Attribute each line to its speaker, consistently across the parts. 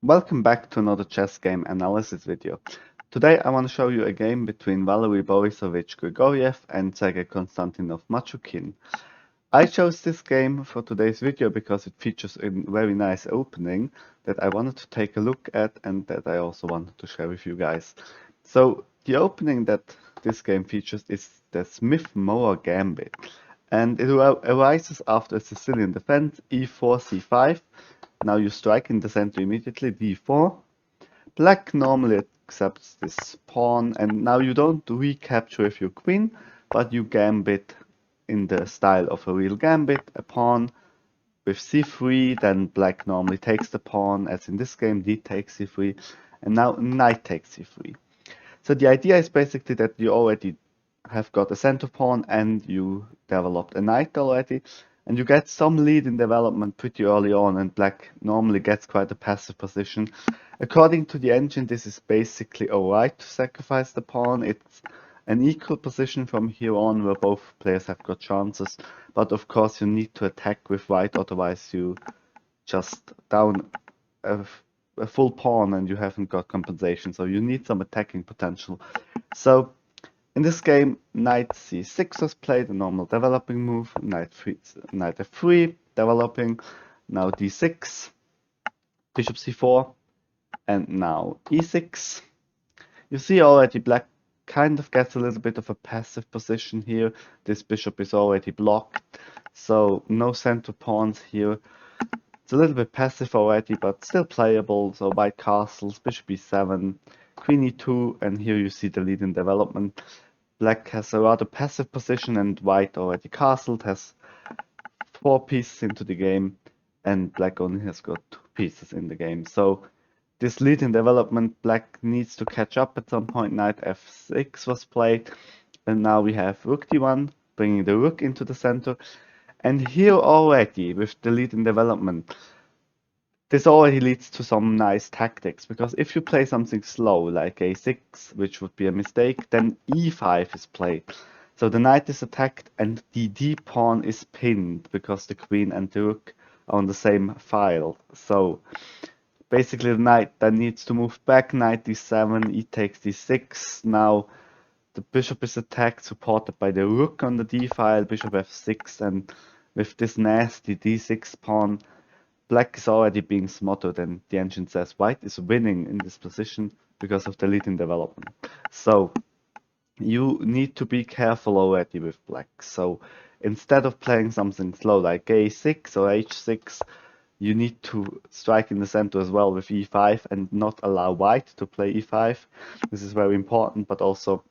Speaker 1: Welcome back to another chess game analysis video. Today I want to show you a game between Valery Borisovich Grigoriev and Sergei Konstantinov Machukin. I chose this game for today's video because it features a very nice opening that I wanted to take a look at and that I also wanted to share with you guys. So the opening that this game features is the Smith-Morra Gambit, and it arises after a Sicilian defense e4 c5. Now you strike in the center immediately, d4. Black normally accepts this pawn, and now you don't recapture with your queen, but you gambit in the style of a real gambit, a pawn with c3, then black normally takes the pawn, as in this game, d takes c3, and now knight takes c3. So the idea is basically that you already have got a center pawn and you developed a knight already, and you get some lead in development pretty early on, and black normally gets quite a passive position. According to the engine, this is basically alright to sacrifice the pawn. It's an equal position from here on where both players have got chances, but of course you need to attack with white, otherwise you just down a, a full pawn and you haven't got compensation, so you need some attacking potential. So in this game, knight c6 was played, a normal developing move, knight f3, developing, now d6, bishop c4, and now e6. You see already black kind of gets a little bit of a passive position here. This bishop is already blocked, so no center pawns here. It's a little bit passive already, but still playable. So white castles, bishop e7, queen e2, and here you see the lead in development. Black has a rather passive position, and white already castled, has 4 pieces into the game, and black only has got 2 pieces in the game. So this lead in development, black needs to catch up at some point. Knight f6 was played, and now we have rook d1, bringing the rook into the center. And here already, with the lead in development, this already leads to some nice tactics, because if you play something slow, like a6, which would be a mistake, then e5 is played. So the knight is attacked and the d-pawn is pinned, because the queen and the rook are on the same file. So basically the knight then needs to move back, knight d7, e takes d6. Now the bishop is attacked, supported by the rook on the d file, bishop f6, and with this nasty d6 pawn, black is already being smothered, and the engine says white is winning in this position because of the lead in development. So you need to be careful already with black. So instead of playing something slow like a6 or h6, you need to strike in the center as well with e5 and not allow white to play e5. This is very important, but also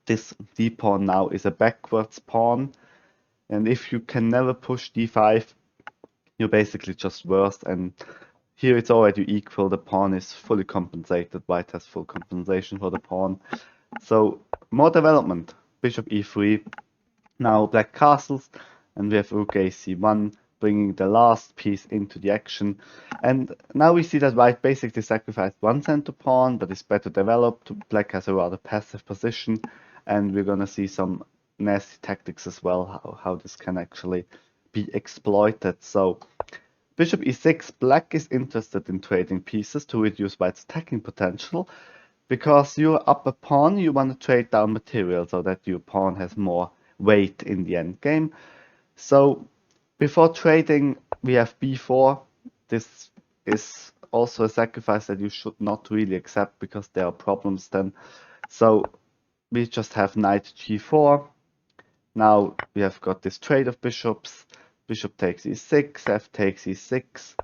Speaker 1: this d-pawn now is a backwards pawn, and if you can never push d5, you're basically just worse. And here it's already equal, the pawn is fully compensated, white has full compensation for the pawn. So more development, bishop e3, now black castles, and we have rook ac1, bringing the last piece into the action. And now we see that white basically sacrificed one center pawn, but is better developed. Black has a rather passive position, and we're gonna see some nasty tactics as well, how this can actually be exploited. So bishop e6, black is interested in trading pieces to reduce white's attacking potential, because you're up a pawn, you want to trade down material so that your pawn has more weight in the end game. So before trading, we have b4. This is also a sacrifice that you should not really accept, because there are problems then. So we just have knight g4. Now we have got this trade of bishops. Bishop takes e6, f takes e6,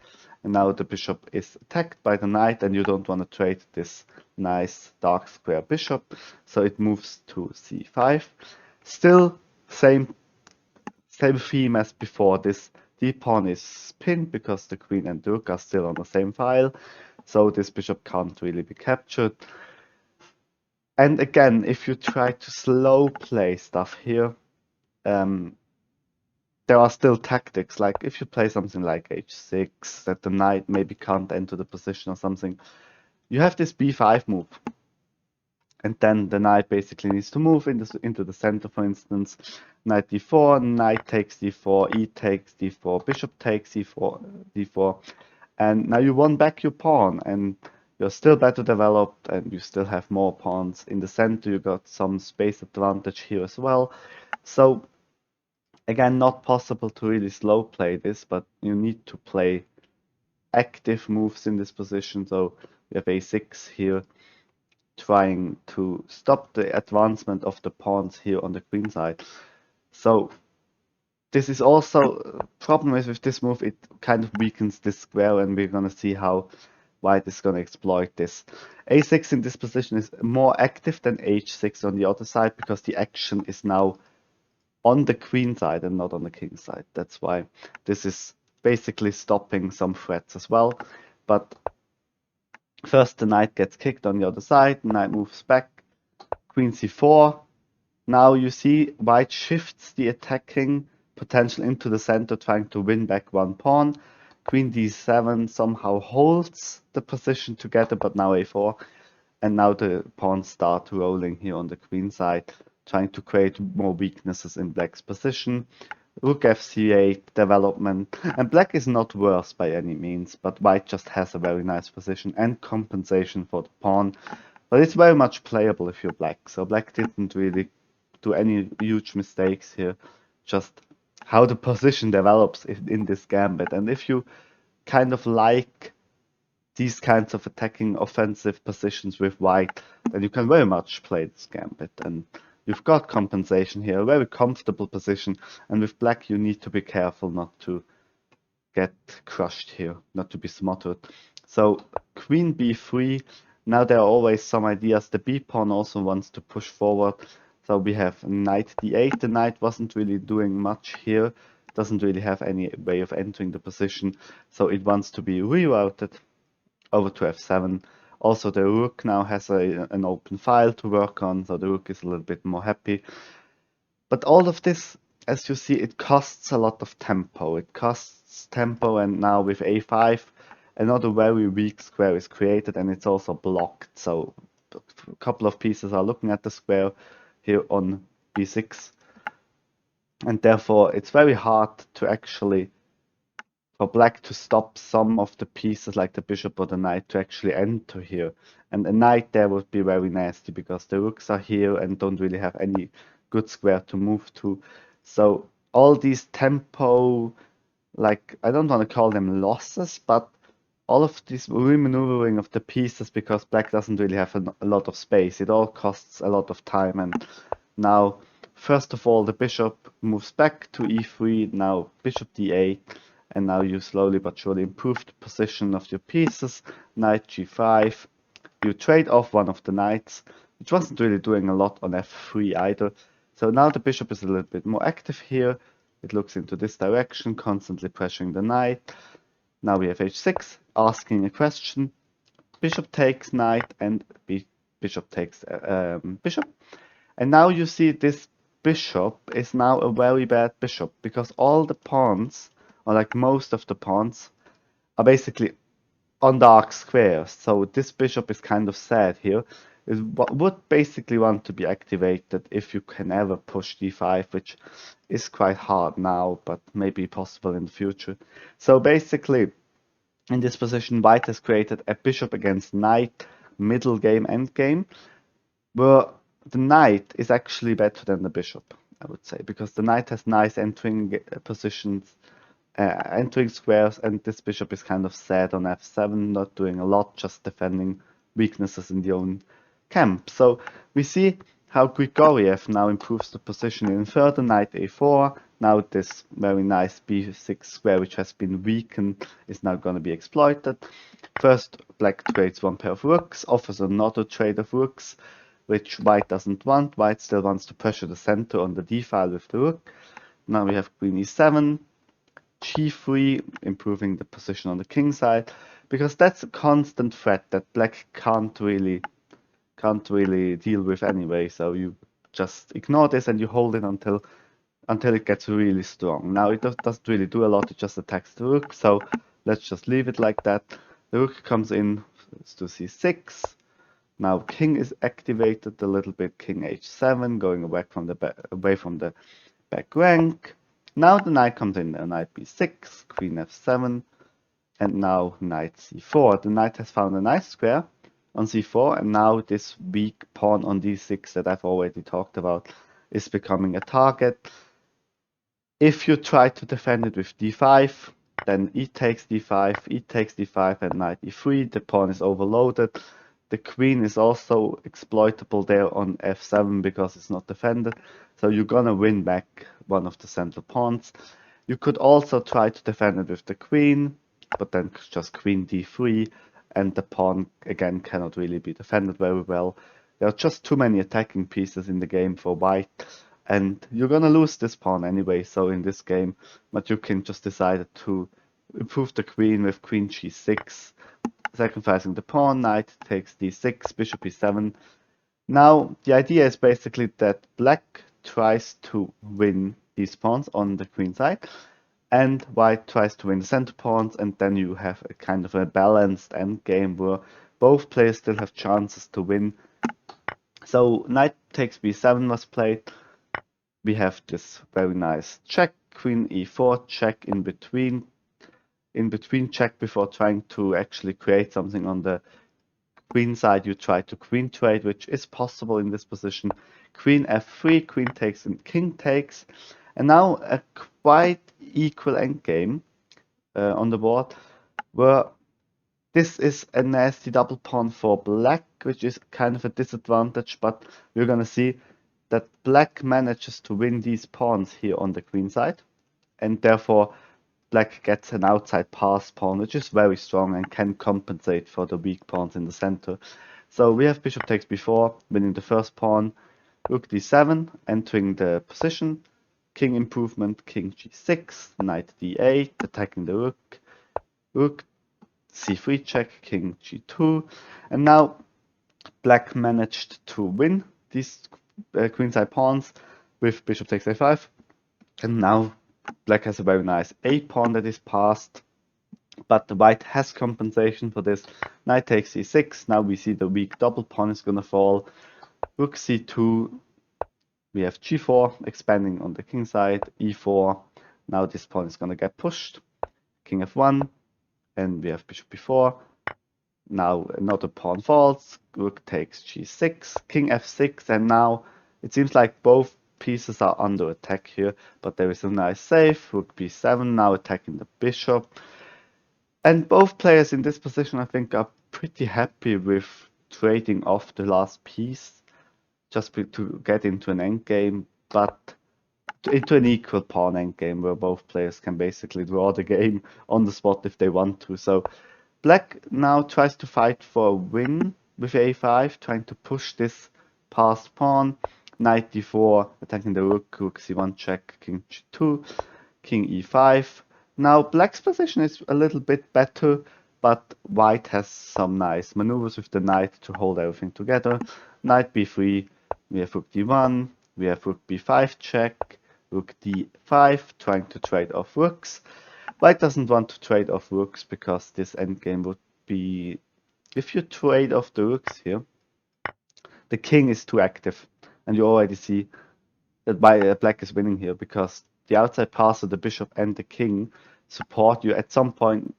Speaker 1: and now the bishop is attacked by the knight, and you don't want to trade this nice dark square bishop, so it moves to c5. Still same theme as before. This d-pawn is pinned because the queen and the rook are still on the same file, so this bishop can't really be captured. And again, if you try to slow play stuff here, there are still tactics, like if you play something like h6, that the knight maybe can't enter the position or something, you have this b5 move, and then the knight basically needs to move into the center. For instance, knight d4, knight takes d4, e takes d4, bishop takes d4, And now you won back your pawn, and you're still better developed, and you still have more pawns. In the center, you got some space advantage here as well. So again, not possible to really slow play this, but you need to play active moves in this position. So we have a6 here, trying to stop the advancement of the pawns here on the queen side. So this is also problem is with this move, it kind of weakens this square, and we're gonna see how white is gonna exploit this. A6 in this position is more active than h6 on the other side because the action is now on the queen side and not on the king side. That's why this is basically stopping some threats as well. But first the knight gets kicked on the other side, the knight moves back, queen c4. Now you see white shifts the attacking potential into the center, trying to win back one pawn. Queen d7 somehow holds the position together, but now a4. And now the pawns start rolling here on the queen side, trying to create more weaknesses in black's position. Rook fc8 development. And black is not worse by any means, but white just has a very nice position and compensation for the pawn. But it's very much playable if you're black. So black didn't really do any huge mistakes here. Just how the position develops in this gambit. And if you kind of like these kinds of attacking offensive positions with white, then you can very much play this gambit. And you've got compensation here, a very comfortable position. And with black, you need to be careful not to get crushed here, not to be smothered. So queen b3. Now there are always some ideas. The b pawn also wants to push forward. So we have knight d8. The knight wasn't really doing much here. Doesn't really have any way of entering the position. So it wants to be rerouted over to f7. Also the rook now has an open file to work on, so the rook is a little bit more happy. But all of this, as you see, it costs a lot of tempo. It costs tempo, and now with a5, another very weak square is created, and it's also blocked. So a couple of pieces are looking at the square here on b6, and therefore it's very hard to actually for black to stop some of the pieces like the bishop or the knight to actually enter here. And a knight there would be very nasty because the rooks are here and don't really have any good square to move to. So all these tempo, like I don't want to call them losses, but all of this remaneuvering of the pieces because black doesn't really have a lot of space. It all costs a lot of time. And now, first of all, the bishop moves back to e3, now bishop d8. And now you slowly but surely improve the position of your pieces. Knight g5. You trade off one of the knights, which wasn't really doing a lot on f3 either. So now the bishop is a little bit more active here. It looks into this direction, constantly pressuring the knight. Now we have h6, asking a question. Bishop takes knight, and bishop takes bishop. And now you see this bishop is now a very bad bishop because all the pawns, or like most of the pawns, are basically on dark squares. So this bishop is kind of sad here. It would basically want to be activated if you can ever push d5, which is quite hard now, but maybe possible in the future. So basically, in this position, white has created a bishop against knight, middle game, end game, where the knight is actually better than the bishop, I would say, because the knight has nice entering positions, entering squares, and this bishop is kind of sad on f7, not doing a lot, just defending weaknesses in the own camp. So we see how Grigoriev now improves the position in further, knight a4. Now this very nice b6 square, which has been weakened, is now going to be exploited. First, black trades one pair of rooks, offers another trade of rooks, which white doesn't want. White still wants to pressure the center on the d file with the rook. Now we have queen e7, g3, improving the position on the king side, because that's a constant threat that black can't really deal with anyway. So you just ignore this and you hold it until it gets really strong. Now it doesn't really do a lot, it just attacks the rook, so let's just leave it like that. The rook comes in to c6. Now king is activated a little bit, king h7, going away from the back rank. Now the knight comes in, knight b6, queen f7. and now knight c4. The knight has found a nice square on c4, and now this weak pawn on d6 that I've already talked about is becoming a target. If you try to defend it with d5, then e takes d5, e takes d5, and knight e3. The pawn is overloaded. The queen is also exploitable there on f7 because it's not defended. So you're gonna win back one of the central pawns. You could also try to defend it with the queen, but then just queen d3, and the pawn again cannot really be defended very well. There are just too many attacking pieces in the game for white, and you're gonna lose this pawn anyway. So in this game, Matyukin just decided to improve the queen with queen g6, sacrificing the pawn. Knight takes d6, bishop e7. Now the idea is basically that black tries to win these pawns on the queen side, and white tries to win the center pawns, and then you have a kind of a balanced endgame where both players still have chances to win. So knight takes b7 was played. We have this very nice check, queen e4, check in between check before trying to actually create something on the queen side. You try to queen trade, which is possible in this position. Queen f3, queen takes and king takes, and now a quite equal endgame on the board, where this is a nasty double pawn for black, which is kind of a disadvantage, but we're gonna see that black manages to win these pawns here on the queen side, and therefore black gets an outside pass pawn, which is very strong and can compensate for the weak pawns in the center. So we have bishop takes b4, winning the first pawn, rook d7, entering the position, king improvement, king g6, knight d8, attacking the rook, rook c3 check, king g2, and now black managed to win these queenside pawns with bishop takes a5, and now black has a very nice a pawn that is passed, but the white has compensation for this. Knight takes c6. Now we see the weak double pawn is gonna fall. Rook c2. We have g4 expanding on the king side. e4. Now this pawn is gonna get pushed. King f1, and we have bishop b4. Now another pawn falls. Rook takes g6. King f6, and now it seems like both pieces are under attack here, but there is a nice save. Rook b7, now attacking the bishop. And both players in this position, I think, are pretty happy with trading off the last piece just to get into an endgame, but into an equal pawn endgame where both players can basically draw the game on the spot if they want to. So black now tries to fight for a win with a5, trying to push this past pawn. Knight d4, attacking the rook, rook c1 check, king g2, king e5. Now black's position is a little bit better, but white has some nice maneuvers with the knight to hold everything together. Knight b3, we have rook d1, we have rook b5 check, rook d5, trying to trade off rooks. White doesn't want to trade off rooks because this endgame would be, if you trade off the rooks here, the king is too active, and you already see that black is winning here because the outside passer, the bishop and the king support you. At some point,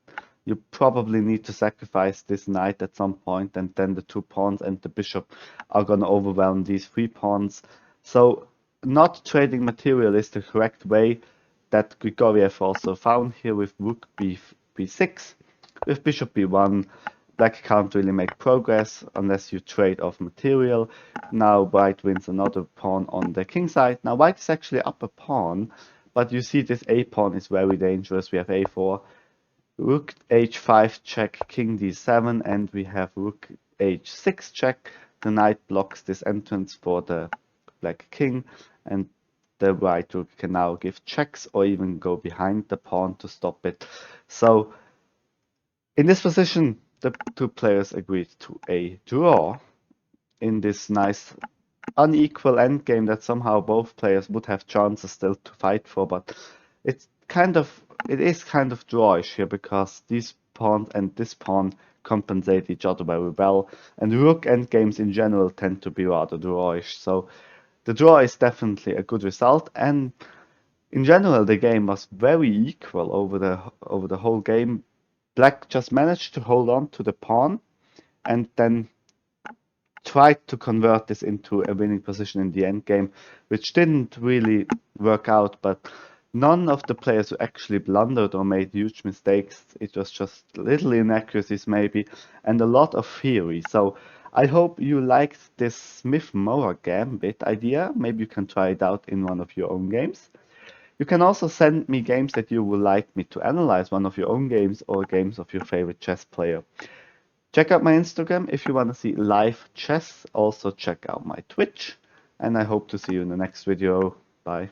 Speaker 1: you probably need to sacrifice this knight at some point, and then the two pawns and the bishop are gonna overwhelm these three pawns. So not trading material is the correct way that Grigoriev also found here with rook b6, with bishop b1. Black can't really make progress unless you trade off material. Now white wins another pawn on the king side. Now white is actually up a pawn, but you see this a pawn is very dangerous. We have a4, rook h5 check, king d7, and we have rook h6 check. The knight blocks this entrance for the black king, and the white rook can now give checks or even go behind the pawn to stop it. So in this position, the two players agreed to a draw in this nice unequal endgame that somehow both players would have chances still to fight for, but it is kind of drawish here because these pawns and this pawn compensate each other very well, and rook endgames in general tend to be rather drawish. So the draw is definitely a good result, and in general the game was very equal over the whole game. Black just managed to hold on to the pawn and then tried to convert this into a winning position in the endgame, which didn't really work out, but none of the players who actually blundered or made huge mistakes. It was just little inaccuracies maybe, and a lot of theory. So I hope you liked this Smith-Morra Gambit idea. Maybe you can try it out in one of your own games. You can also send me games that you would like me to analyze, one of your own games or games of your favorite chess player. Check out my Instagram if you want to see live chess. Also check out my Twitch. And I hope to see you in the next video. Bye.